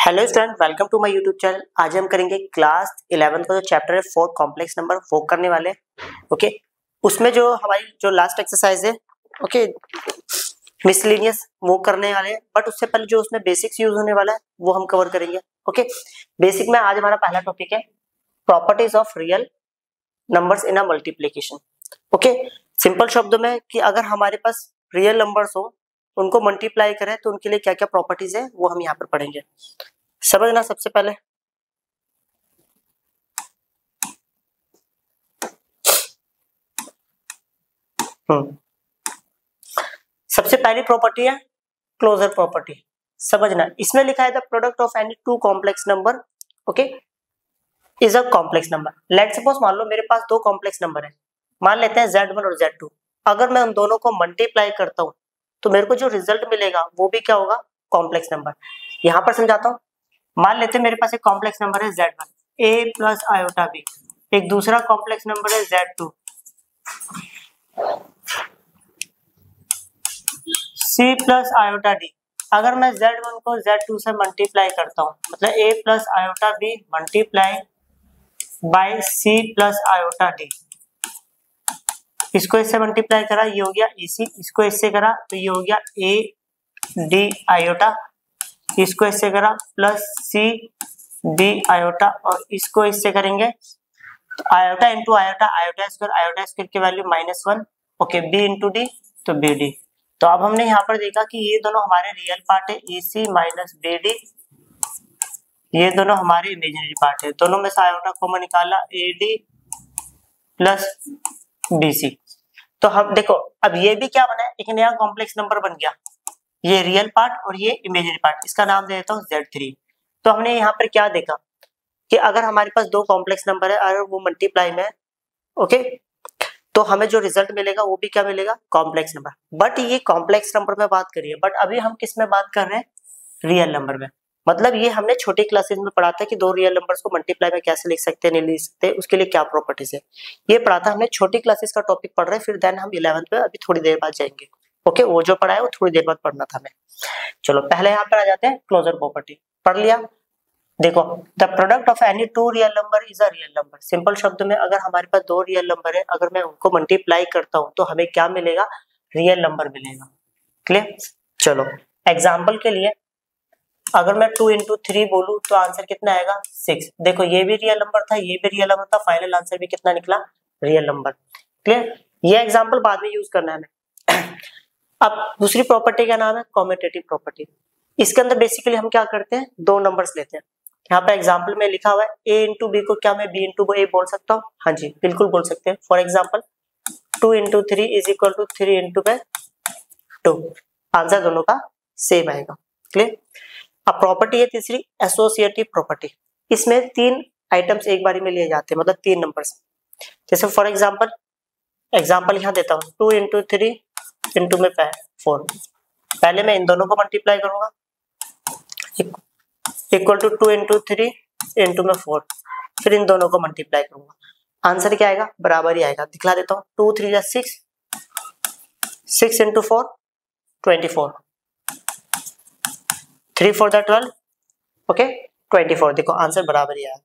Hello student, welcome to my YouTube channel. आज हम करेंगे क्लास 11 का जो चैप्टर है 4 कॉम्प्लेक्स नंबर वो करने वाले हैं। ओके, उसमें जो हमारी जो लास्ट एक्सरसाइज है ओके मिसलेनियस वो करने वाले हैं, बट उससे पहले जो उसमें बेसिक्स यूज होने वाला है वो हम कवर करेंगे। ओके, बेसिक में आज हमारा पहला टॉपिक है properties of real numbers in a multiplication. Okay, simple शब्दों में कि अगर हमारे पास रियल नंबर्स हो उनको मल्टीप्लाई करें तो उनके लिए क्या क्या प्रॉपर्टीज है वो हम यहाँ पर पढ़ेंगे। समझना सबसे पहले सबसे पहली प्रॉपर्टी है क्लोजर प्रॉपर्टी। समझना, इसमें लिखा है the product of any two complex number okay is a complex number. Let suppose मान लो मेरे पास दो कॉम्प्लेक्स नंबर है, मान लेते हैं Z1 और Z2। अगर मैं उन दोनों को मल्टीप्लाई करता हूँ तो मेरे को जो रिजल्ट मिलेगा वो भी क्या होगा, कॉम्प्लेक्स नंबर। यहाँ पर समझाता हूँ। मान लेते हैं मेरे पास एक कॉम्प्लेक्स नंबर है Z1 A plus iota B, एक दूसरा कॉम्प्लेक्स नंबर है Z2 C plus iota D। अगर मैं Z1 को Z2 से मल्टीप्लाई करता हूँ मतलब A plus iota B multiply by C plus iota D, इसको इससे मल्टीप्लाई करा ये हो गया AC, इसको इससे करा तो ये हो गया A D आयोटा, इसको इससे करा प्लस C D आयोटा और इसको इससे करेंगे तो iota into iota, iota square की value -1 okay, B into D तो BD। तो अब हमने यहाँ पर देखा कि ये दोनों हमारे रियल पार्ट है AC माइनस BD, ये दोनों हमारे इमेजिनरी पार्ट है। दोनों में से आयोटा कॉमन निकाला AD प्लस BC। तो हम देखो अब ये भी क्या बना है, एक नया कॉम्प्लेक्स नंबर बन गया, ये रियल पार्ट और ये इमेजिनरी पार्ट, इसका नाम दे देता हूँ Z3। तो हमने यहाँ पर क्या देखा कि अगर हमारे पास दो कॉम्प्लेक्स नंबर है अगर वो मल्टीप्लाई में ओके तो हमें जो रिजल्ट मिलेगा वो भी क्या मिलेगा, कॉम्प्लेक्स नंबर। बट ये कॉम्प्लेक्स नंबर में बात करिए, बट अभी हम किस में बात कर रहे हैं, रियल नंबर में। मतलब ये हमने छोटी क्लासेस में पढ़ा था कि दो रियल नंबर्स को मल्टीप्लाई में कैसे लिख सकते हैं, नहीं लिख सकते, उसके लिए क्या प्रॉपर्टीज है, ये पढ़ा था हमने। छोटी क्लासेस का टॉपिक पढ़ रहे हैं, फिर देन हम 11th पे अभी थोड़ी देर बाद जाएंगे। ओके, वो जो पढ़ा है वो थोड़ी देर बाद पढ़ना था हमें। चलो पहले यहाँ पर आ जाते हैं क्लोजर प्रॉपर्टी, पढ़ लिया। देखो the product of any two real number is a real number. Simple शब्द में अगर हमारे पास दो रियल नंबर है, अगर मैं उनको मल्टीप्लाई करता हूँ तो हमें क्या मिलेगा, रियल नंबर मिलेगा। क्लियर। चलो एग्जाम्पल के लिए अगर मैं 2 इंटू 3 बोलूं तो आंसर कितना आएगा 6। देखो ये भी रियल नंबर था, ये भी रियल नंबर था, फाइनल आंसर भी कितना निकला, रियल नंबर। क्लियर। ये एग्जाम्पल बाद में यूज करना है हमें। अब दूसरी प्रॉपर्टी का नाम है कॉम्यूटेटिव प्रॉपर्टी। इसके अंदर बेसिकली हम क्या करते हैं, दो नंबर्स लेते हैं। यहाँ पे एग्जाम्पल में लिखा हुआ है A इंटू बी को क्या मैं B इंटू A बोल सकता हूँ, हाँ जी बिल्कुल बोल सकते हैं। For example 2 into 3 is equal to 3 into 2, answer दोनों का सेम आएगा। क्लियर। अब प्रॉपर्टी है तीसरी एसोसिएटिव प्रॉपर्टी। इसमें तीन आइटम्स एक बारी में लिए जाते हैं, मतलब तीन नंबर्स। जैसे फॉर एग्जाम्पल यहाँ देता हूँ 2 इंटू 3 इंटू में 4। पहले मैं इन दोनों को मल्टीप्लाई करूंगा इक्वल टू 2 इंटू 3 इंटू में 4, फिर इन दोनों को मल्टीप्लाई करूंगा, आंसर क्या आएगा, बराबर ही आएगा। दिखला देता हूँ 2 3 जा 6, 6 इंटू 4 24, 3 4 जा 12 ओके 24। देखो आंसर बराबर ही आया।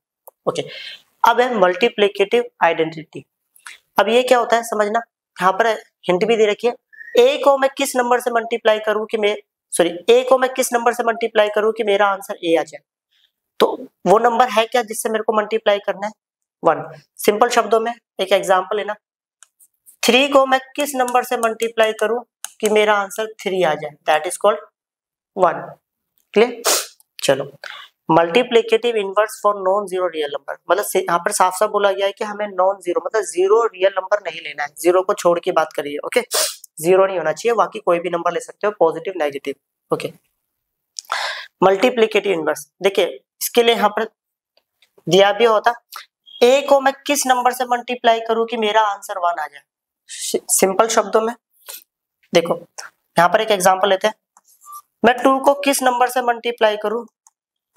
ओके, अब है मल्टीप्लिकेटिव आइडेंटिटी। अब ये क्या होता है समझना, यहाँ पर हिंट भी दे रखी है। ए को मैं किस नंबर से मल्टीप्लाई करूं कि ए को मैं किस नंबर से मल्टीप्लाई करूं कि मेरा आंसर ए आ जाए, तो वो नंबर है क्या जिससे मेरे को मल्टीप्लाई करना है, 1। सिंपल शब्दों में एक एग्जांपल है ना, 3 को मैं किस नंबर से मल्टीप्लाई करूं कि मेरा आंसर 3 आ जाए, दैट इज कॉल्ड 1। क्लियर। चलो multiplicative inverse for non zero real number, मतलब यहाँ पर साफ साफ बोला गया है कि हमें नॉन जीरो मतलब जीरो रियल नंबर नहीं लेना है, जीरो को छोड़ के बात करिए। ओके, जीरो नहीं होना चाहिए, बाकी कोई भी नंबर ले सकते हो, positive negative. Okay, multiplicative inverse देखिए इसके लिए यहाँ पर दिया भी होता, ए को मैं किस नंबर से मल्टीप्लाई करूं कि मेरा आंसर 1 आ जाए। सिंपल शब्दों में देखो यहाँ पर एक एग्जांपल लेते हैं, मैं 2 को किस नंबर से मल्टीप्लाई करूं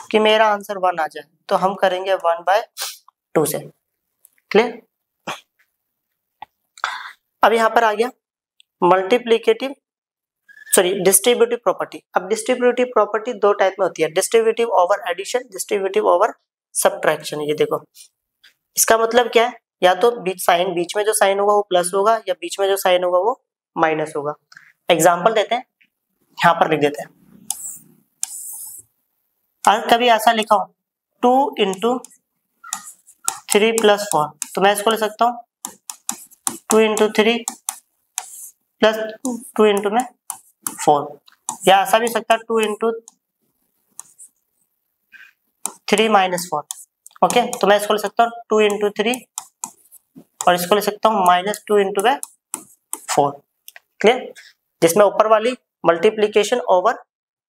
कि मेरा आंसर 1 आ जाए, तो हम करेंगे 1/2 से। क्लियर। अब यहाँ पर आ गया सॉरी डिस्ट्रीब्यूटिव प्रॉपर्टी। अब डिस्ट्रीब्यूटिव प्रॉपर्टी दो टाइप में होती है, distributive over addition, distributive over subtraction. ये देखो इसका मतलब क्या है, या तो बीच में जो साइन होगा वो प्लस होगा, या बीच में जो साइन होगा वो माइनस होगा। एग्जाम्पल देते हैं, यहां पर लिख देते हैं। अगर कभी ऐसा लिखा हो 2 इंटू 3 प्लस 4, तो मैं इसको लिख सकता हूँ 2 इंटू 3 प्लस 2 इंटू में 4, या ऐसा भी सकता है 2 इंटू 3 माइनस 4। ओके, तो मैं इसको लिख सकता हूँ 2 इंटू 3 और इसको लिख सकता हूँ माइनस 2 इंटू में 4। क्लियर, जिसमें ऊपर वाली मल्टीप्लीकेशन ओवर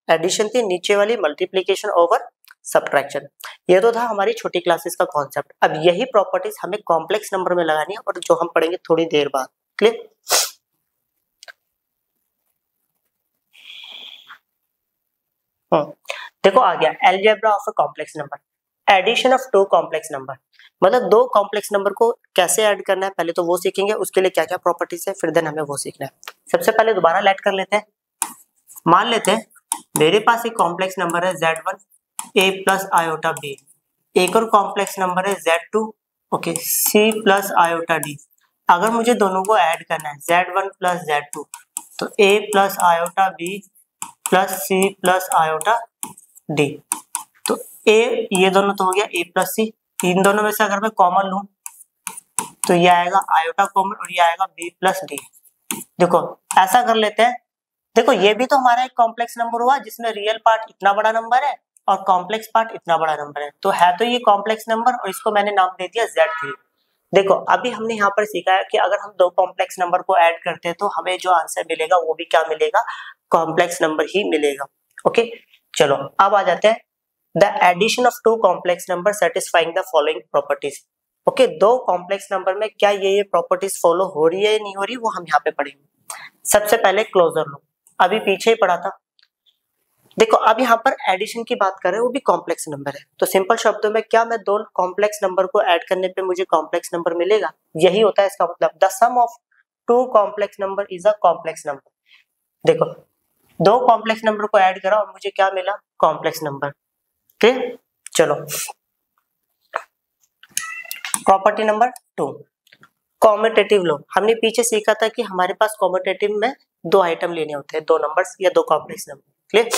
एडिशन थी, नीचे वाली मल्टीप्लीकेशन ओवर सब्ट्रैक्शन। ये तो था हमारी छोटी क्लासेस का कॉन्सेप्ट। अब यही प्रॉपर्टीज हमें कॉम्प्लेक्स नंबर में लगानी है, और जो हम पढ़ेंगे थोड़ी देर बाद। क्लियर, देखो आ गया algebra of a complex number, addition of two complex number. मतलब दो कॉम्प्लेक्स नंबर को कैसे ऐड करना है, पहले तो वो सीखेंगे, उसके लिए क्या क्या प्रॉपर्टीज है, फिर देन हमें वो सीखना है। सबसे पहले दोबारा लेट कर लेते हैं। मान लेते हैं मेरे पास एक कॉम्प्लेक्स नंबर है Z1 A plus iota B, एक और कॉम्प्लेक्स नंबर है Z2 okay C plus iota D। अगर मुझे दोनों को ऐड करना है Z1 प्लस Z2, तो A plus iota B plus C plus iota D। तो A ये दोनों तो हो गया A प्लस C, इन दोनों में से अगर मैं कॉमन लूं तो ये आएगा आयोटा कॉमन और ये आएगा B प्लस D। देखो ऐसा कर लेते हैं, देखो ये भी तो हमारा एक कॉम्प्लेक्स नंबर हुआ जिसमें रियल पार्ट इतना बड़ा नंबर है और कॉम्प्लेक्स पार्ट इतना बड़ा नंबर है, तो है तो ये कॉम्प्लेक्स नंबर, और इसको मैंने नाम दे दिया Z3। देखो अभी हमने यहाँ पर सीखा है कि अगर हम दो कॉम्प्लेक्स नंबर को ऐड करते हैं तो हमें जो आंसर मिलेगा वो भी क्या मिलेगा, कॉम्प्लेक्स नंबर ही मिलेगा। ओके चलो अब आ जाते हैं, the addition of two complex number satisfying the following properties. Okay, दो कॉम्प्लेक्स नंबर में क्या ये प्रॉपर्टीज फॉलो हो रही है या नहीं हो रही, वो हम यहाँ पे पढ़ेंगे। सबसे पहले क्लोजर लो, अभी पीछे ही पढ़ा था। देखो अब यहाँ पर एडिशन की बात कर रहे हैं, वो भी कॉम्प्लेक्स नंबर है, तो सिंपल शब्दों में क्या मैं दो कॉम्प्लेक्स नंबर को ऐड करने पे मुझे कॉम्प्लेक्स नंबर मिलेगा, यही होता है इसका मतलब। The sum of two complex number is a complex number. देखो दो कॉम्प्लेक्स नंबर को ऐड करा और मुझे क्या मिला, कॉम्प्लेक्स नंबर। ठीक, चलो प्रॉपर्टी नंबर 2, कॉम्यूटेटिव लो। हमने पीछे सीखा था कि हमारे पास कॉम्यूटेटिव में दो आइटम लेने होते हैं, दो नंबर्स या दो कॉम्प्लेक्स नंबर। क्लियर,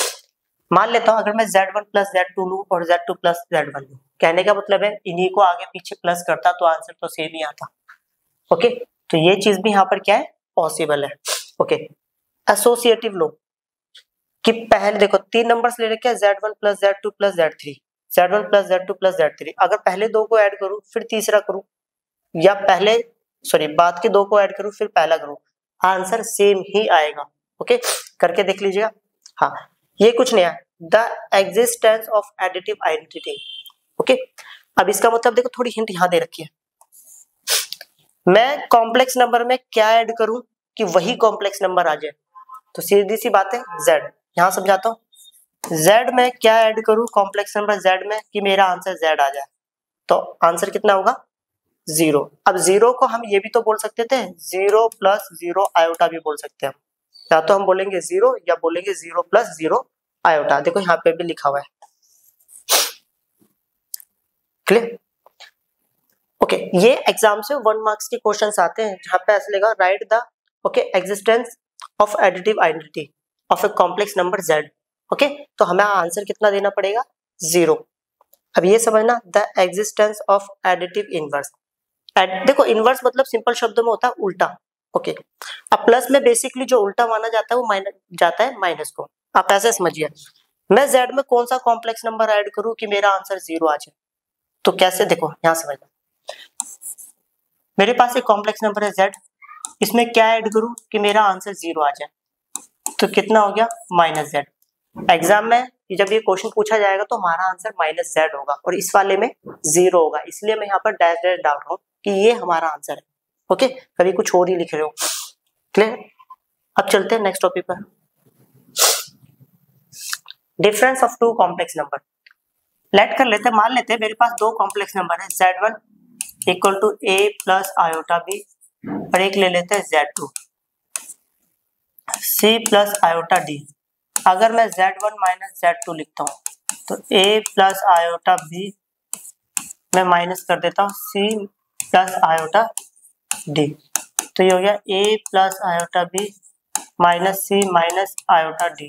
मान लेता हूं अगर मैं Z1 प्लस Z2 लूं और Z2 प्लस Z1 लूं, कहने का मतलब है इन्हीं को आगे पीछे प्लस करता तो आंसर तो सेम ही आता। ओके, तो ये चीज भी यहाँ पर क्या है, पॉसिबल है। ओके, एसोसिएटिव लो कि पहले देखो तीन नंबर्स ले रखे हैं Z1 plus Z2 plus Z3, Z1 plus Z2 plus Z3। अगर पहले दो को ऐड करूं फिर तीसरा करूं, या पहले सॉरी बाद के दो को ऐड करूं फिर पहला करूं, आंसर सेम ही आएगा। ओके, करके देख लीजिएगा। हाँ, ये कुछ नया, the existence of additive identity. Okay, अब इसका मतलब देखो थोड़ी हिंट यहाँ दे रखी है, मैं कॉम्प्लेक्स नंबर में क्या ऐड करूं कि वही कॉम्प्लेक्स नंबर आ जाए, तो सीधी सी बात है Z। यहां समझाता हूं, Z में क्या ऐड करूं कॉम्प्लेक्स नंबर Z में कि मेरा आंसर Z आ जाए, तो आंसर कितना होगा, 0। अब 0 को हम ये भी तो बोल सकते थे 0 प्लस 0 आयोटा भी बोल सकते हैं, या तो हम बोलेंगे 0 या बोलेंगे 0 प्लस 0 आयोटा। देखो यहाँ पे भी लिखा हुआ है। क्लियर, ओके, ये एग्जाम से 1 मार्क्स के क्वेश्चंस आते हैं जहां पे ऐसे लिखा right the okay existence of additive identity of a complex number Z। Okay, तो हमें आंसर कितना देना पड़ेगा, 0। अब ये समझना, the existence of additive inverse. देखो इनवर्स मतलब सिंपल शब्दों में होता है उल्टा। ओके, अब प्लस में बेसिकली जो उल्टा माना जाता है वो माइनस जाता है माइनस को। आप ऐसे समझिए, मैं Z में कौन सा कॉम्प्लेक्स नंबर ऐड करूं कि मेरा आंसर 0 आ जाए, तो कैसे, देखो यहां समझना, मेरे पास एक कॉम्प्लेक्स नंबर है Z, इसमें क्या ऐड करूं कि मेरा आंसर 0 आ जाए, तो कितना हो गया, -Z। एग्जाम में जब ये क्वेश्चन पूछा जाएगा तो हमारा आंसर -Z होगा और इस वाले में 0 होगा, इसलिए मैं यहाँ पर डैश डैश डाल रहा हूँ कि ये हमारा आंसर है। ओके, कभी कुछ और ही लिख रहे हो। क्लियर, अब चलते हैं नेक्स्ट टॉपिक पर, difference of two complex number. Let कर लेते हैं, मान लेते हैं मेरे पास दो कॉम्प्लेक्स नंबर है Z1 equal to A plus iota B और एक ले लेते हैं Z2। C plus iota D। अगर मैं Z1 माइनस Z2 लिखता हूँ तो A प्लस आयोटा B मैं माइनस कर देता हूँ C प्लस आयोटा D। तो ये हो गया A plus iota B minus C minus iota D।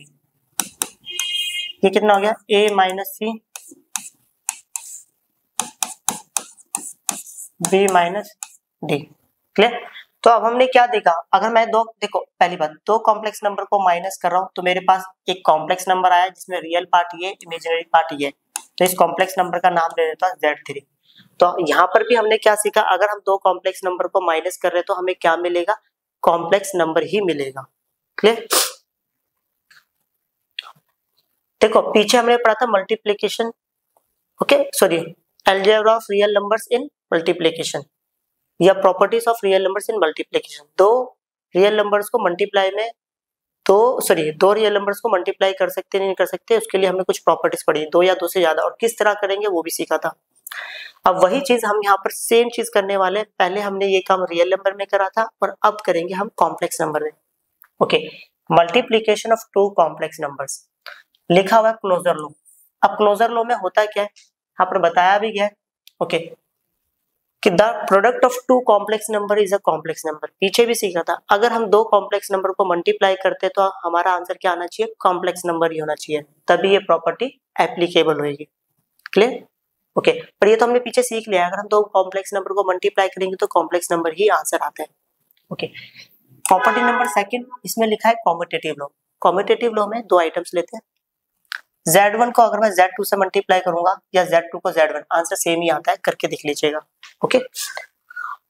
ये कितना हो गया A minus C B minus D। Clear. तो अब हमने क्या देखा, अगर मैं देखो पहली बात, दो कॉम्प्लेक्स नंबर को माइनस कर रहा हूं तो मेरे पास एक कॉम्प्लेक्स नंबर आया जिसमें रियल पार्ट ये, इमेजिनरी पार्ट ये। तो इस कॉम्प्लेक्स नंबर का नाम दे देता हूं Z3। तो यहाँ पर भी हमने क्या सीखा, अगर हम दो कॉम्प्लेक्स नंबर को माइनस कर रहे हैं तो हमें क्या मिलेगा, कॉम्प्लेक्स नंबर ही मिलेगा। क्लियर। देखो पीछे हमने पढ़ा था multiplication, okay sorry, algebra of real numbers in multiplication या properties of real numbers in multiplication. दो रियल नंबर्स को मल्टीप्लाई में दो रियल नंबर्स को मल्टीप्लाई कर सकते नहीं कर सकते, उसके लिए हमने कुछ प्रॉपर्टीज पढ़ी, दो या दो से ज्यादा, और किस तरह करेंगे वो भी सीखा था। अब वही चीज हम यहाँ पर सेम चीज करने वाले हैं। पहले हमने ये काम रियल नंबर में करा था और अब करेंगे हम कॉम्प्लेक्स नंबर में। Okay, multiplication of two complex numbers लिखा हुआ है क्लोजर लॉ। अब क्लोजर लॉ में होता क्या है, यहाँ पर बताया भी गया है ओके कि the product of two complex number is a complex number. पीछे भी सीखा था, अगर हम दो कॉम्प्लेक्स नंबर को मल्टीप्लाई करते तो हमारा आंसर क्या आना चाहिए, कॉम्प्लेक्स नंबर ही होना चाहिए, तभी ये प्रॉपर्टी एप्लीकेबल होगी। क्लियर। ओके, पर ये तो हमने पीछे सीख लिया, अगर हम दो कॉम्प्लेक्स नंबर को मल्टीप्लाई करेंगे तो कॉम्प्लेक्स नंबर ही आंसर आता है। ओके, प्रॉपर्टी नंबर सेकंड, इसमें लिखा है कॉम्यूटेटिव लॉ। कॉम्यूटेटिव लॉ में दो आइटम्स लेते हैं, Z1 को अगर मैं Z2 से मल्टीप्लाई करूंगा या Z2 को Z1, आंसर सेम ही आता है, करके देख लीजिएगा। ओके,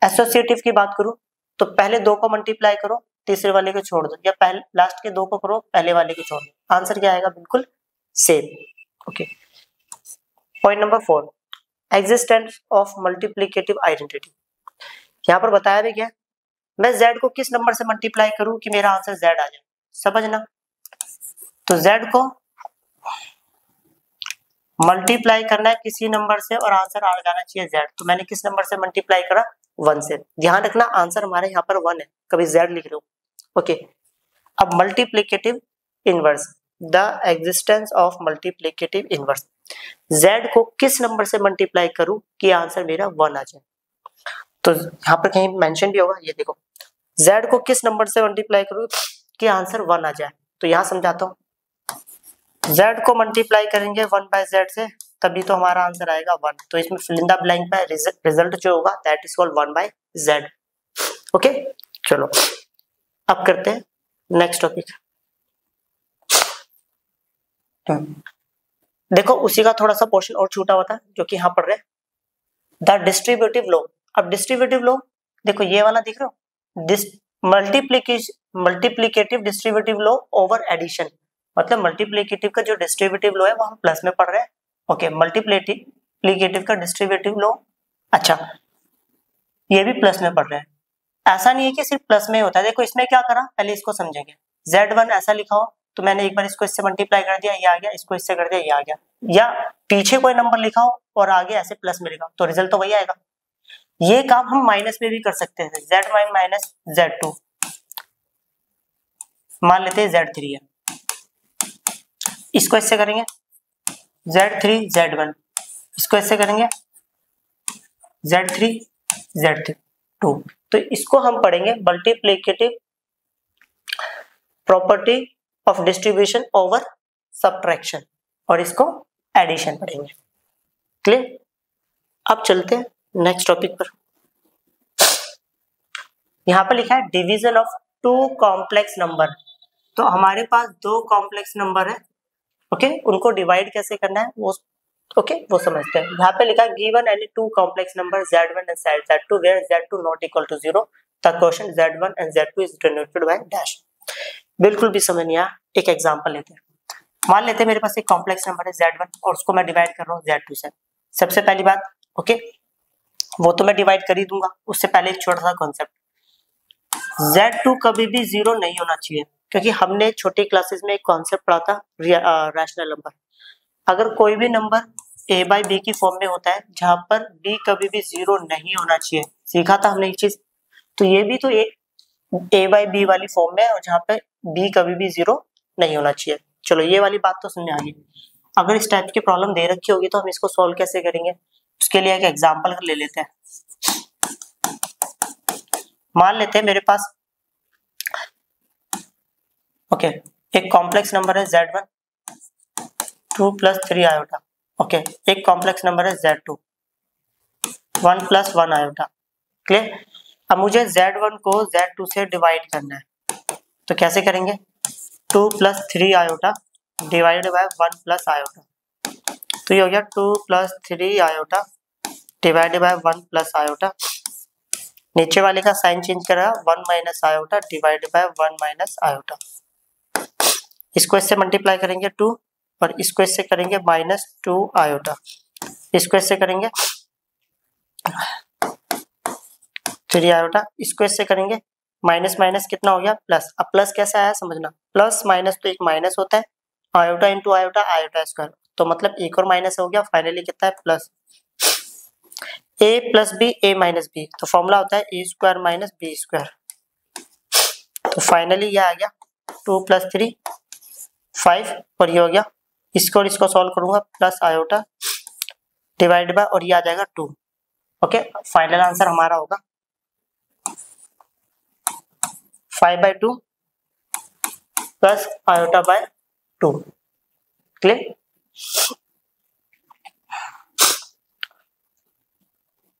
एसोसिएटिव की बात करूं तो पहले दो को मल्टीप्लाई करो, तीसरे वाले को छोड़ दो, या पहले लास्ट के दो को करो, पहले वाले को छोड़ दो, आंसर क्या आएगा, बिल्कुल same. Okay, point number 4, existence of multiplicative identity. यहाँ पर बताया भी क्या, मैं Z को किस नंबर से मल्टीप्लाई करूं कि मेरा आंसर Z आ जाए, समझना। तो Z को मल्टीप्लाई करना है किसी नंबर से और आंसर आ जाना चाहिए Z। तो मैंने किस नंबर से मल्टीप्लाई करा, 1 से। ध्यान रखना आंसर हमारे यहाँ पर 1 है, कभी Z लिख रहे हो। ओके, अब multiplicative inverse, the existence of multiplicative inverse. Z को किस नंबर से मल्टीप्लाई करूं कि आंसर मेरा 1 आ जाए। तो यहाँ पर कहीं मेंशन भी होगा, ये देखो, Z को किस नंबर से मल्टीप्लाई करूं कि आंसर 1 आ जाए। तो यहाँ समझाता हूँ, Z को मल्टीप्लाई करेंगे 1 बाय Z से, तभी तो हमारा आंसर आएगा 1। तो इसमें फिल इन द ब्लैंक पे रिजल्ट जो होगा that is called 1 by Z। Okay, चलो अब करते हैं नेक्स्ट टॉपिक। देखो उसी का थोड़ा सा पोर्शन और छूटा हुआ था जो कि यहाँ पढ़ रहे, द डिस्ट्रीब्यूटिव लॉ। अब डिस्ट्रीब्यूटिव लॉ देखो, ये वाला दिख रहा हो, multiplicative distributive law over addition, मतलब मल्टीप्लिकेटिव का जो डिस्ट्रीब्यूटिव लॉ है वो हम प्लस में पढ़ रहे हैं। ओके, मल्टीप्लिकेटिव का डिस्ट्रीब्यूटिव लॉ, अच्छा ये भी प्लस में पढ़ रहे हैं। ऐसा नहीं है कि सिर्फ प्लस में होता है, देखो इसमें क्या करा पहले इसको समझेंगे। Z1 ऐसा लिखा हो तो मैंने एक बार इसको इससे मल्टीप्लाई कर दिया, ये आ गया, इसको इससे कर दिया, ये आ गया, या पीछे कोई नंबर लिखा हो और आगे ऐसे प्लस में लिखा हो तो रिजल्ट तो वही आएगा। ये काम हम माइनस में भी कर सकते हैं, Z1 माइनस Z2, मान लेते हैं Z3 है, इसको इससे करेंगे Z3 Z1, इसको इससे करेंगे Z3 Z2। तो इसको हम पढ़ेंगे multiplicative property of distribution over subtraction, और इसको एडिशन पढ़ेंगे। क्लियर। अब चलते हैं नेक्स्ट टॉपिक पर। यहाँ पर लिखा है division of two complex number. तो हमारे पास दो कॉम्प्लेक्स नंबर है, ओके, उनको डिवाइड कैसे करना है वो वो समझते हैं। यहाँ पे लिखा है given any two complex number Z1 and Z2 where Z2 not equal to 0 the quotient Z1 and Z2 is denoted by dash. बिल्कुल भी समझ नहीं आया, एक एग्जांपल लेते हैं। मान लेते हैं मेरे पास एक कॉम्प्लेक्स नंबर है Z1 और उसको मैं डिवाइड कर रहा हूँ Z2 से। सबसे पहली बात, ओके, वो तो मैं डिवाइड कर ही दूंगा, उससे पहले एक छोटा सा कॉन्सेप्ट, Z2 कभी भी 0 नहीं होना चाहिए, क्योंकि हमने छोटी क्लासेस में एक कॉन्सेप्ट पढ़ा था रैशनल नंबर। अगर कोई भी नंबर a बाई बी की फॉर्म में होता है जहां पर b कभी भी 0 नहीं होना चाहिए, सीखा था हमने एक चीज। तो ये भी तो a बाई बी वाली फॉर्म में है और जहां पे बी कभी भी 0 नहीं होना चाहिए। चलो ये वाली बात तो समझ आ गई। अगर इस टाइप की प्रॉब्लम दे रखी होगी तो हम इसको सॉल्व कैसे करेंगे, उसके लिए एक एग्जांपल ले लेते हैं। मान लेते हैं मेरे पास ओके एक कॉम्प्लेक्स नंबर है Z1 2 + 3 आयोटा। ओके एक कॉम्प्लेक्स नंबर है Z2 1 + 1 आयोटा। क्लियर। अब मुझे Z1 को Z2 से डिवाइड करना है, तो कैसे करेंगे, 2 + 3 आयोटा डिवाइडेड बाय 1 + आयोटा। तो ये हो गया 2 + 3 आयोटा डिवाइडेड बाय 1 + आयोटा। नीचे वाले का साइन चेंज करा 1 - आयोटा डिवाइडेड बाय 1 - आयोटा। इसको इससे मल्टीप्लाई करेंगे 2 और इसको इससे करेंगे -2 आयोटा। इसको इससे करेंगे 3 आयोटा। इसको इससे करेंगे माइनस माइनस कितना हो गया प्लस। अब प्लस कैसे आया समझना, प्लस माइनस तो एक माइनस होता है, iota into iota iota square, तो मतलब एक और माइनस हो गया, फाइनली कितना है plus. a + b a - b, तो फॉर्मूला होता है a² - b²। तो फाइनली ये आ गया 2 + 3 5 और ये हो गया, इसको और इसको सॉल्व करूंगा प्लस आयोटा डिवाइड बाय और ये आ जाएगा 2। ओके फाइनल आंसर हमारा होगा 5/2 प्लस आयोटा बाय 2। क्लियर।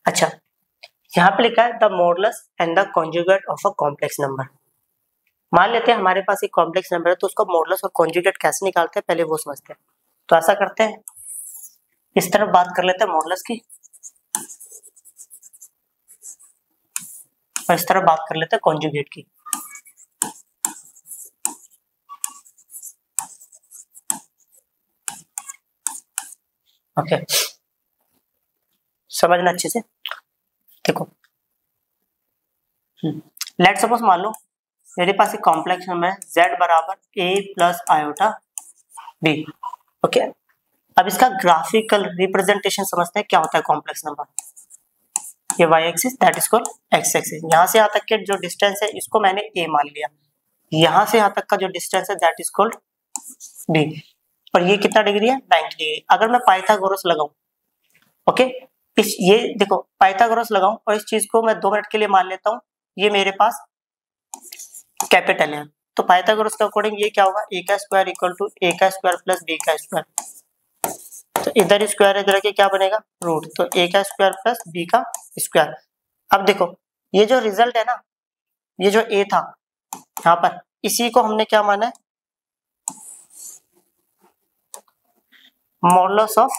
अच्छा यहाँ पे लिखा है the modulus and the conjugate of a complex number. मान लेते हैं हमारे पास एक कॉम्प्लेक्स नंबर है, तो उसका मॉडुलस और कॉन्जुगेट कैसे निकालते हैं पहले वो समझते हैं। तो ऐसा करते हैं, इस तरफ बात कर लेते हैं मॉडुलस की और इस तरफ बात कर लेते हैं कॉन्जुगेट की। ओके समझना अच्छे से, देखो लेट सपोज मान लो मेरे पास एक कॉम्प्लेक्स नंबर है z = a + iota b। Okay अब इसका ग्राफिकल रिप्रेजेंटेशन समझते हैं क्या होता है कॉम्प्लेक्स नंबर। ये y axis that is called x axis, यहाँ से यहाँ तक के जो डिस्टेंस है इसको मैंने a मान लिया, यहाँ से यहाँ तक का जो डिस्टेंस है दैट इज कॉल्ड b, और ये कितना डिग्री है 90 डिग्री। अगर मैं पाइथागोरस लगाऊं, ओके इस ये देखो पाइथागोरस लगाऊं और इस चीज को मैं 2 मिनट के लिए मान लेता हूँ, ये मेरे पास कैपिटल है, तो पाइथागोरस के अकॉर्डिंग ये क्या होगा, a² = a² + b²। तो इधर स्क्वायर इधर के क्या बनेगा रूट, तो a² + b²। अब देखो ये जो रिजल्ट है ना, ये जो a था यहाँ पर, इसी को हमने क्या माना है मॉडुलस ऑफ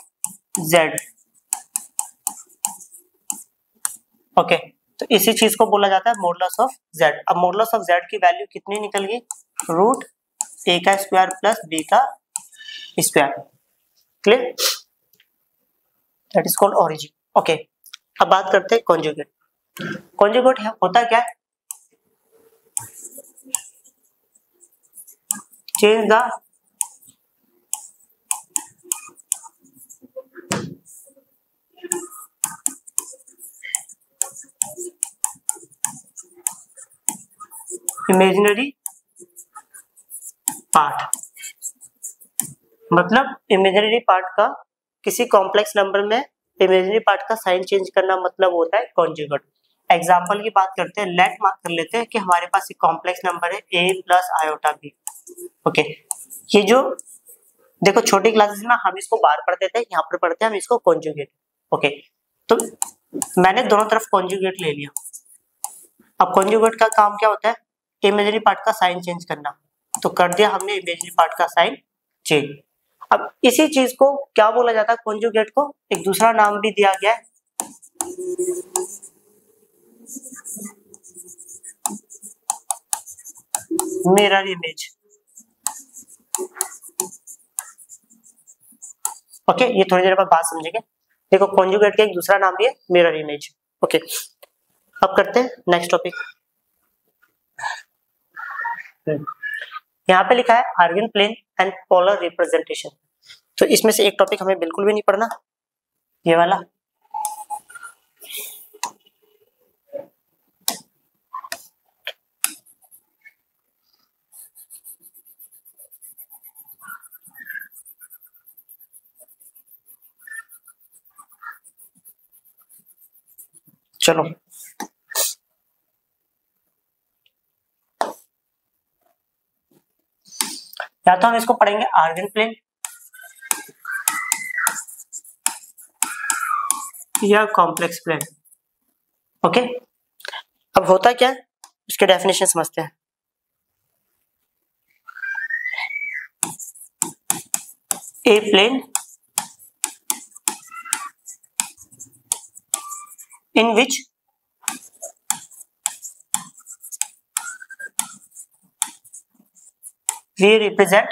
z। ओके तो इसी चीज को बोला जाता है मॉडुलस ऑफ z। अब मॉडुलस ऑफ z की वैल्यू कितनी निकल गई, root a² + b²। Clear, that is called origin. Okay अब बात करते हैं कॉन्जुगेट। कॉन्जुगेट होता क्या है, चेंज द इमेजिनरी पार्ट, मतलब इमेजिनरी पार्ट का किसी कॉम्प्लेक्स नंबर में इमेजिनरी पार्ट का साइन चेंज करना मतलब होता है कॉन्जुगेट। एग्जांपल की बात करते हैं, लेट मार्क कर लेते हैं कि हमारे पास एक कॉम्प्लेक्स नंबर है a + आयोटा b। ओके ये जो देखो छोटी क्लासेस में हम इसको बाहर पढ़ते थे, यहाँ पर पढ़ते हैं हम इसको कॉन्जुगेट। ओके तो मैंने दोनों तरफ कॉन्जुगेट ले लिया। अब कॉन्जुगेट का काम क्या होता है, इमेजिनरी पार्ट का साइन चेंज करना, तो कर दिया हमने इमेजिनरी पार्ट का साइन चेंज। अब इसी चीज को क्या बोला जाता है कॉन्जुगेट को, एक दूसरा नाम भी दिया गया है मिरर इमेज। ओके ये थोड़ी देर बाद बात समझेंगे। देखो कॉन्जुगेट का एक दूसरा नाम भी है मिरर इमेज। ओके अब करते हैं नेक्स्ट टॉपिक। यहाँ पे लिखा है Argand plane and polar representation, तो इसमें से एक टॉपिक हमें बिल्कुल भी नहीं पढ़ना, ये वाला। चलो या तो हम इसको पढ़ेंगे आर्गन प्लेन या कॉम्प्लेक्स प्लेन। ओके, अब होता क्या है उसके डेफिनेशन समझते हैं। A plane in which we represent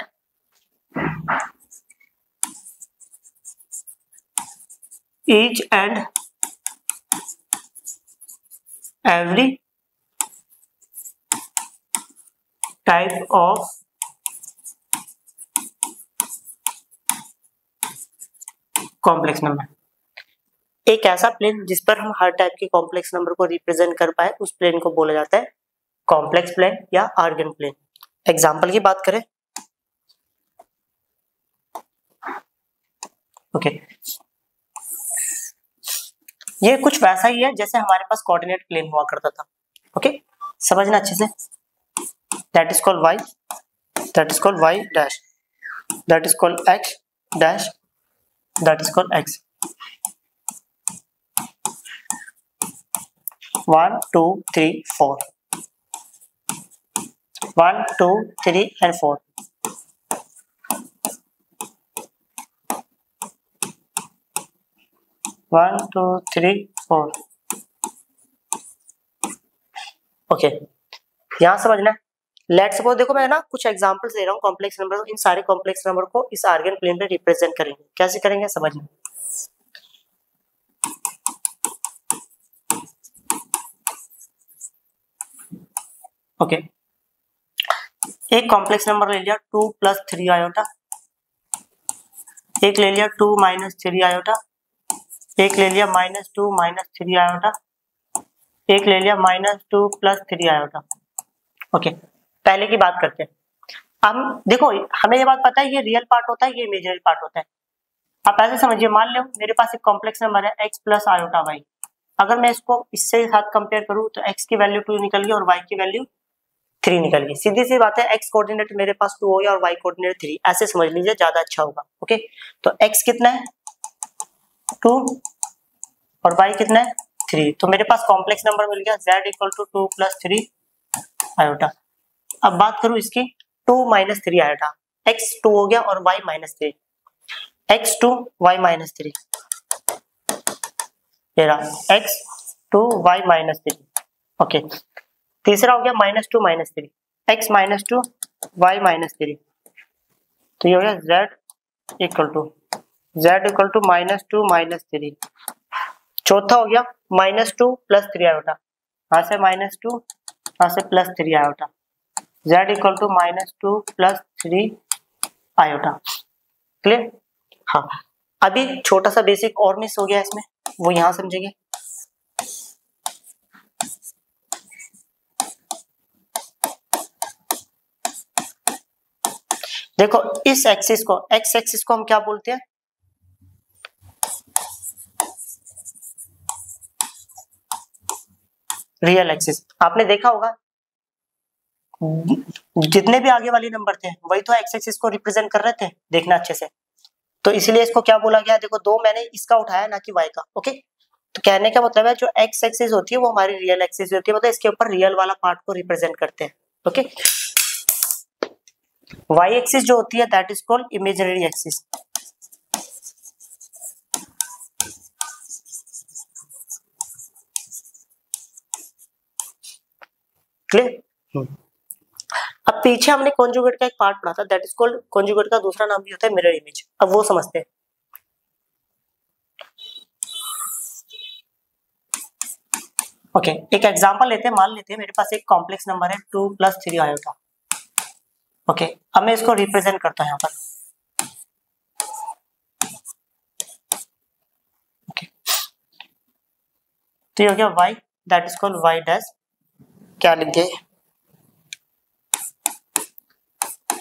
each and every type of complex number. एक ऐसा प्लेन जिस पर हम हर टाइप के कॉम्प्लेक्स नंबर को रिप्रेजेंट कर पाए उस प्लेन को बोला जाता है कॉम्प्लेक्स प्लेन या आर्गन प्लेन। एग्जाम्पल की बात करें, ओके, ये कुछ वैसा ही है जैसे हमारे पास कोऑर्डिनेट प्लेन हुआ करता था। ओके, समझना अच्छे से। That is called Y, that is called Y dash, that is called X dash, that is called X. 1 2 3 4, 1 2 3 and 4। 1 2 3 4। Okay, यहां समझना है। लेट्स सपोज देखो मैं ना कुछ एग्जांपल्स दे रहा हूँ कॉम्प्लेक्स नंबर, इन सारे कॉम्प्लेक्स नंबर को इस आर्गन प्लेन पे रिप्रेजेंट करेंगे। कैसे करेंगे समझना। ओके, एक कॉम्प्लेक्स नंबर ले लिया 2 + 3 आयोटा, एक ले लिया 2 - 3 आयोटा, एक ले लिया -2 - 3 आयोटा, एक ले लिया -2 + 3 आयोटा। ओके, पहले की बात करते हैं। हम देखो हमें ये बात पता है ये रियल पार्ट होता है, ये इमेजिनरी पार्ट होता है। आप ऐसे समझिए, मान लो मेरे पास एक कॉम्प्लेक्स नंबर है x + आयोटा y। अगर मैं इसको इससे साथ कंपेयर करूं तो x की वैल्यू 2 निकल गई और y की वैल्यू 3 निकल गई। सीधी सी बात है, x कोऑर्डिनेट मेरे पास 2 हो गया और y कोऑर्डिनेट 3, ऐसे समझ लीजिए ज्यादा अच्छा होगा। ओके, तो x कितना है 2 और y कितना है 3, तो मेरे पास कॉम्प्लेक्स नंबर मिल गया z = 2 + 3 आयोटा। अब बात करूं इसकी 2 - 3 आयोटा, x 2 हो गया और y -3, x 2 y -3, ये रहा x 2 y -3। ओके, तीसरा हो गया -2 - 3, x -2 y -3, तो ये हो गया z = -2 - 3। चौथा हो गया -2 + 3 आयोटा, यहाँ से -2 यहाँ से +3 आयोटा, z = -2 + 3 आयोटा। क्लियर? हाँ, अभी छोटा सा बेसिक और मिस हो गया इसमें, वो यहां समझेंगे। देखो इस एक्सिस को, एक्स एक्सिस को हम क्या बोलते हैं, रियल एक्सिस। आपने देखा होगा जितने भी आगे वाले नंबर थे वही तो एक्स एक्सिस को रिप्रेजेंट कर रहे थे, देखना अच्छे से। तो इसलिए इसको क्या बोला गया, देखो दो मैंने इसका उठाया ना कि वाई का। ओके, तो कहने का मतलब है जो एक्स एक्सिस होती है वो हमारी रियल एक्सिस होती है, मतलब इसके ऊपर रियल वाला पार्ट को रिप्रेजेंट करते हैं। ओके, वाई एक्सिस जो होती है that is called imaginary axis. Clear? अब पीछे हमने कॉन्जुगेट का एक पार्ट पढ़ा था दैट इज कॉल्ड, कॉन्जुगेट का दूसरा नाम भी होता है मिरर इमेज। अब वो समझते हैं। ओके, एक एग्जांपल लेते हैं, मान लेते हैं मेरे पास एक कॉम्प्लेक्स नंबर है 2 + 3 आयोटा। ओके, अब मैं इसको रिप्रेजेंट करता हूं यहाँ पर। ओके, तो ये हो गया y that is called y dash, क्या लिख दिए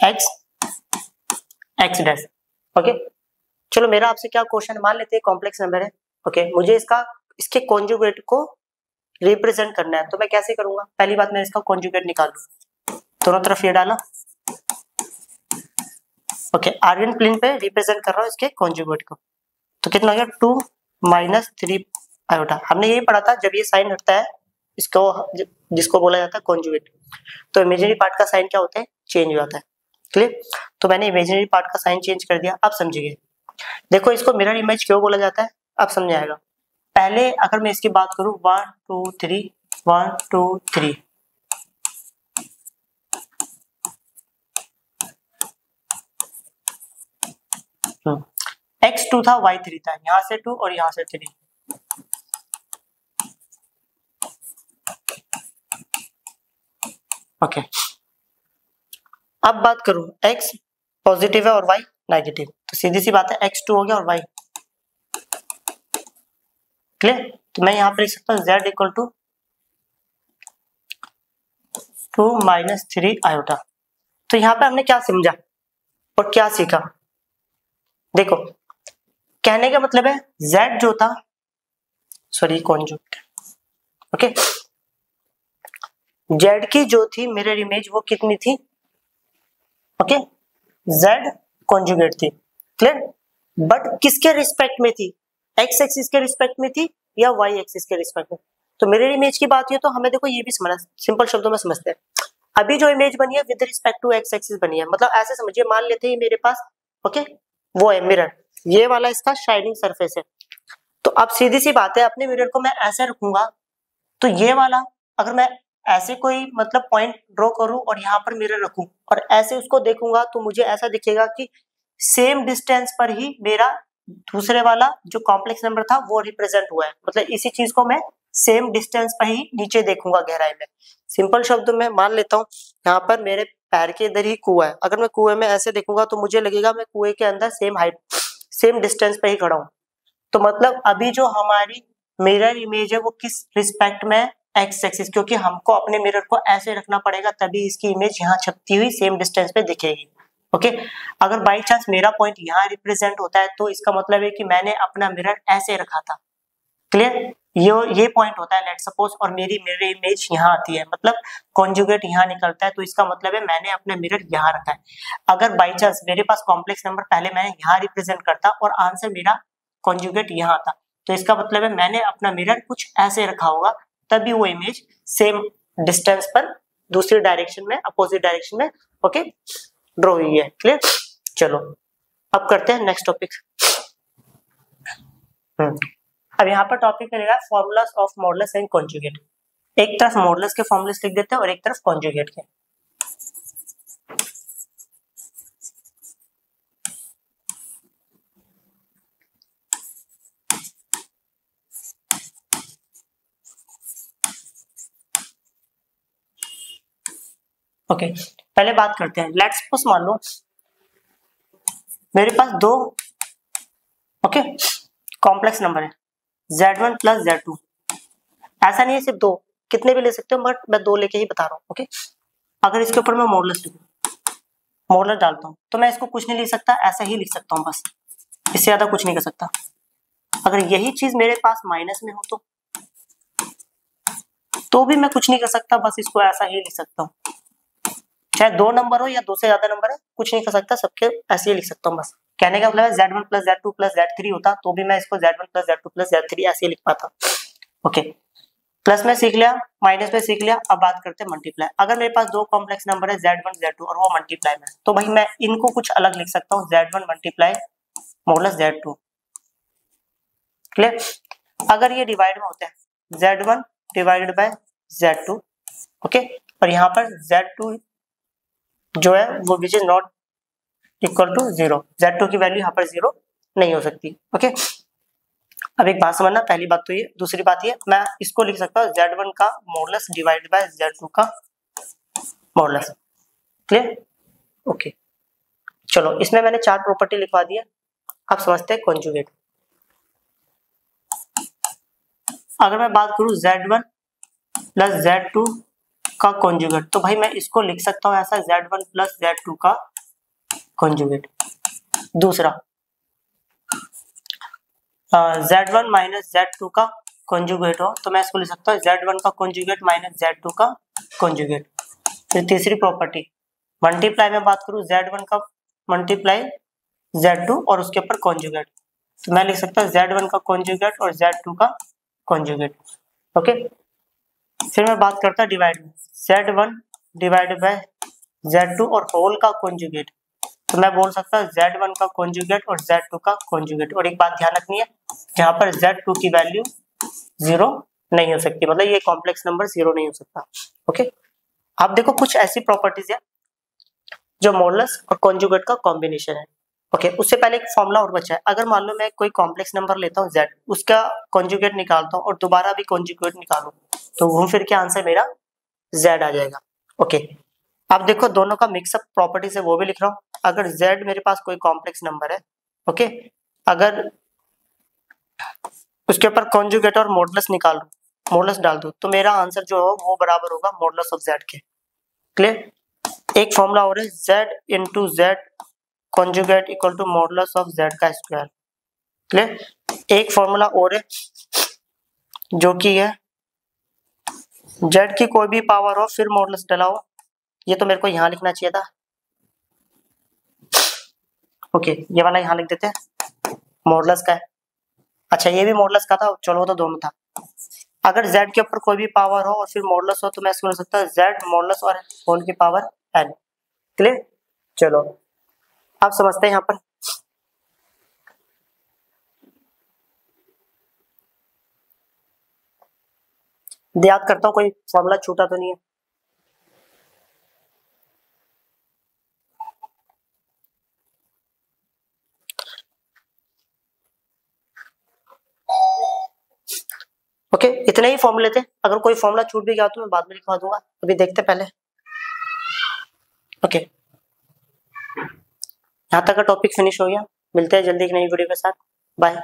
x x डैश। ओके, चलो मेरा आपसे क्या क्वेश्चन, मान लेते हैं कॉम्प्लेक्स नंबर है। ओके, मुझे इसका इसके कॉन्जुगेट को रिप्रेजेंट करना है तो मैं कैसे करूंगा, पहली बात मैं इसका कॉन्जुगेट निकालू, दोनों तरफ ये डाला, ओके आर्गन प्लेन पे रिप्रेजेंट कर रहा हूँ इसके कॉन्जुगेट को, तो कितना हो गया 2 माइनस 3 आयोटा। हमने यही पढ़ा था जब ये साइन हटता है इसको जिसको बोला जाता है कॉन्जुगेट, तो इमेजिनरी पार्ट का साइन क्या होता है, चेंज हो जाता है, क्लियर। तो मैंने इमेजिनरी पार्ट का साइन चेंज कर दिया, अब समझिए। देखो इसको मिरर इमेज क्यों बोला जाता है, अब समझ आएगा। पहले अगर मैं इसकी बात करूं 1 2 3 1 2 3, x2 था y3 था, यहां से 2 और यहां से 3, ओके। अब बात करूं x पॉजिटिव है और y नेगेटिव, तो सीधी सी बात है x2 हो गया और y, क्लियर। तो मैं यहां पर लिख सकता हूं z equal to 2 minus 3 iota. तो यहां पे हमने क्या समझा और क्या सीखा, देखो कहने का मतलब है z जो था, सॉरी कॉन्जुगेट, ओके, z की जो थी मिरर इमेज वो कितनी थी, ओके, z कॉन्जुगेट थी, क्लियर। बट किसके रिस्पेक्ट में थी, x एक्सिस के रिस्पेक्ट में थी या y एक्सिस के रिस्पेक्ट में। तो मिरर इमेज की बात है तो हमें देखो ये भी समझना, सिंपल शब्दों में समझते हैं। अभी जो इमेज बनी है with respect to x axis बनी है, मतलब ऐसे समझिए, मान लेते हैं मेरे पास, ओके, वो है मिरर, ये वाला इसका शाइनिंग सरफेस है। तो अब सीधी सी बात है, अपने मिरर को मैं ऐसे रखूंगा तो ये वाला, अगर मैं ऐसे कोई मतलब पॉइंट ड्रॉ करूं और यहाँ पर मिरर रखूं और ऐसे उसको देखूंगा तो मुझे ऐसा दिखेगा कि सेम डिस्टेंस पर ही मेरा दूसरे वाला जो कॉम्प्लेक्स नंबर था वो रिप्रेजेंट हुआ है, मतलब इसी चीज को मैं सेम डिस्टेंस पर ही नीचे देखूंगा गहराई में। सिंपल शब्दों में मान लेता हूँ यहाँ पर मेरे पैर के इधर ही कुआं है, अगर मैं कुएं में ऐसे देखूंगा तो मुझे लगेगा मैं कुएं के अंदर सेम हाइट सेम डिस्टेंस पे ही खड़ा हूँ। तो मतलब अभी जो हमारी मिरर इमेज है वो किस रिस्पेक्ट में, एक्स एक्सिस, क्योंकि हमको अपने मिरर को ऐसे रखना पड़ेगा तभी इसकी इमेज यहाँ छपती हुई सेम डिस्टेंस पे दिखेगी, ओके। अगर बाई चांस मेरा पॉइंट यहाँ रिप्रेजेंट होता है तो इसका मतलब है कि मैंने अपना मिरर ऐसे रखा था, क्लियर। ये पॉइंट होता है लेट सपोज, और मेरी मिरर इमेज यहाँ आती है, मतलब कॉन्जुगेट यहाँ निकलता है, तो इसका मतलब है मैंने अपना मिरर यहाँ रखा है। अगर बाई चांस मेरे पास कॉम्प्लेक्स नंबर पहले मैंने यहाँ रिप्रेजेंट करता और आंसर मेरा कॉन्जुगेट यहाँ आता, तो इसका मतलब है मैंने अपना मिरर कुछ ऐसे रखा होगा तभी वो इमेज सेम डिस्टेंस पर दूसरी डायरेक्शन में, अपोजिट डायरेक्शन में, ओके, ड्रॉ हुई है, क्लियर। चलो अब करते हैं नेक्स्ट टॉपिक। अब यहाँ पर टॉपिक मिलेगा formulas of modulus and conjugate. एक तरफ मॉडुलस के फॉर्मूलास लिख देते हैं और एक तरफ कॉन्जुगेट के। ओके पहले बात करते हैं, लेट्स सपोज मान लो मेरे पास दो, ओके, कॉम्प्लेक्स नंबर है z1 प्लस z2। ऐसा नहीं है सिर्फ दो, कितने भी ले सकते हो, बट मैं दो लेके ही बता रहा हूँ, ओके। अगर इसके ऊपर मैं मॉडुलस लिखूं, मॉडुलस डालता हूँ, तो मैं इसको कुछ नहीं लिख सकता, ऐसा ही लिख सकता हूँ बस, इससे ज्यादा कुछ नहीं कर सकता। अगर यही चीज मेरे पास माइनस में हो तो भी मैं कुछ नहीं कर सकता, बस इसको ऐसा ही लिख सकता हूँ। चाहे दो नंबर हो या दो से ज्यादा नंबर है, कुछ नहीं कर सकता, सबके ऐसे ही लिख सकता हूँ बस। कहने का मतलब है z1 plus z2 plus z3 होता तो भी मैं इसको z1 plus z2 plus z3 ऐसे ही लिख पाता, ओके। प्लस में सीख लिया, माइनस में सीख लिया, अब बात करते हैं मल्टीप्लाई। अगर मेरे पास दो कॉम्प्लेक्स नंबर है z1 z2 और वो मल्टीप्लाई में, तो भाई मैं इनको कुछ अलग लिख सकता हूँ, z1 multiply modulus z2, clear. अगर ये डिवाइड में होते हैं z1 divided by z2, okay, और यहाँ पर z2 जो है वो which is not equal to 0, z2 की वैल्यू यहाँ पर 0 नहीं हो सकती, ओके। अब एक बात समझना, पहली बात तो ये, दूसरी बात ये, मैं इसको लिख सकता हूँ z1 का मॉडुलस डिवाइड बाय z2 का मॉडुलस, क्लियर, ओके। चलो इसमें मैंने चार प्रॉपर्टी लिखवा दिया, अब समझते हैं कॉन्जुगेट। अगर मैं बात करूं z1 प्लस z2 का कॉन्जुगेट, तो भाई मैं इसको लिख सकता हूं ऐसा z1 प्लस z2 का कॉन्जुगेट। दूसरा z1 माइनस z2 का कॉन्जुगेट हो तो मैं इसको लिख सकता हूँ Z1 का कॉन्जुगेट माइनस Z2 का कॉन्जुगेट। फिर तीसरी प्रॉपर्टी मल्टीप्लाई में बात करूँ Z1 का मल्टीप्लाई Z2 और उसके ऊपर कॉन्जुगेट, तो मैं लिख सकता हूँ Z1 का कॉन्जुगेट और Z2 का कॉन्जुगेट। ओके, फिर मैं बात करता डिवाइड में, Z1 डिवाइड बाय Z2 और होल का कॉन्जुगेट, तो मैं बोल सकता हूँ Z1 का कॉन्जुगेट और Z2 का कॉन्जुगेट। और एक बात ध्यान रखनी है, जहाँ पर Z2 की वैल्यू 0 नहीं हो सकती, मतलब ये कॉम्प्लेक्स नंबर 0 नहीं हो सकता। ओके, अब देखो कुछ ऐसी प्रॉपर्टीज है जो मॉडुलस और कॉन्जुगेट का कॉम्बिनेशन है। ओके, उससे पहले एक फॉर्मूला और बचा है, अगर मान लो मैं कोई कॉम्प्लेक्स नंबर लेता हूँ Z, उसका कॉन्जुगेट निकालता हूँ और दोबारा भी कॉन्जुगेट निकालूं तो घूम फिर के आंसर मेरा Z आ जाएगा। ओके, अब देखो दोनों का मिक्सअप प्रॉपर्टीज है वो भी लिख रहा हूँ। अगर Z मेरे पास कोई कॉम्प्लेक्स नंबर है, ओके, अगर उसके ऊपर कॉन्जुगेट और मॉडुलस निकालूं, मॉडुलस डाल दूं, तो मेरा आंसर जो हो वो बराबर होगा मॉडुलस ऑफ Z के। क्लियर? एक फॉर्मूला और है Z into Z conjugate equal to modulus of Z का स्क्वायर। क्लियर? एक फॉर्मूला और है जो कि है Z की कोई भी पावर हो फिर मॉडुलस डलाओ, ये तो मेरे को यहाँ लिखना चाहिए था। ओके, ये वाला यहाँ लिख देते हैं, मॉडुलस का है। अच्छा, ये भी मॉडुलस का था, चलो तो दोनों था। अगर Z के ऊपर कोई भी पावर हो और फिर मॉडुलस हो तो मैं इसको लिख सकता हूँ Z मॉडुलस और होल की पावर n। क्लियर? चलो अब समझते हैं यहाँ पर। याद करता हूँ कोई फॉर्मूला छूटा तो नहीं है। ओके, इतने ही फॉर्मूले थे, अगर कोई फॉर्मूला छूट भी गया तो मैं बाद में लिखवा दूंगा, अभी देखते पहले। ओके, यहाँ तक का टॉपिक फिनिश हो गया, मिलते हैं जल्दी एक नई वीडियो के साथ, बाय।